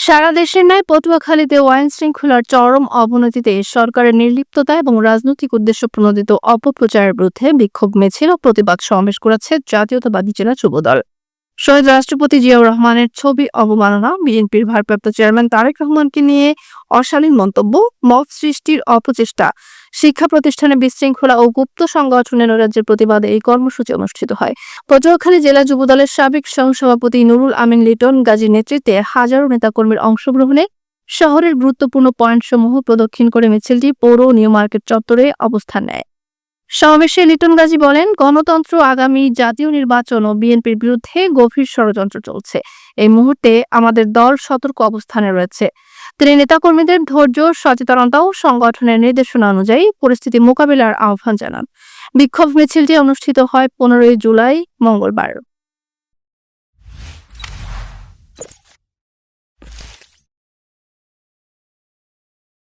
সারা দেশের ন্যায় পটুয়াখালীতে আইন শৃঙ্খলার চরম অবনতিতে সরকারের নির্লিপ্ততা এবং রাজনৈতিক উদ্দেশ্য প্রণোদিত অপপ্রচারের বিরুদ্ধে বিক্ষোভ মিছিল ও প্রতিবাদ সমাবেশ করেছে জাতীয়তাবাদী জেলা যুবদল। শহীদ রাষ্ট্রপতি জিয়াউর রহমানের ছবি অবমাননা, বিএনপির ভারপ্রাপ্ত চেয়ারম্যান তারেক রহমানকে নিয়ে অশালীন মন্তব্য, মত সৃষ্টির অপচেষ্টা, শিক্ষা প্রতিষ্ঠানে বিশৃঙ্খলা ও গুপ্ত সংগঠনের নৈরাজ্যের প্রতিবাদে এই কর্মসূচি অনুষ্ঠিত হয়। পটুয়াখালী জেলা যুবদলের সাবেক সহসভাপতি নুরুল আমিন লিটন গাজীর নেতৃত্বে হাজারো নেতাকর্মীর অংশগ্রহণে শহরের গুরুত্বপূর্ণ পয়েন্টসমূহ প্রদক্ষিণ করে মিছিলটি পৌর নিউ মার্কেট চত্বরে অবস্থান নেয়। সমাবেশে লিটন গাজী বলেন, গণতন্ত্র, আগামী জাতীয় নির্বাচন ও বিএনপির বিরুদ্ধে গভীর ষড়যন্ত্র চলছে। এই মুহূর্তে আমাদের দল সতর্ক অবস্থানে রয়েছে। তিনি নেতাকর্মীদের ধৈর্য, সচেতনতা ও সংগঠনের নির্দেশনা অনুযায়ী পরিস্থিতি মোকাবিলার আহ্বান জানান। বিক্ষোভ মিছিলটি অনুষ্ঠিত হয় 15 জুলাই মঙ্গলবার।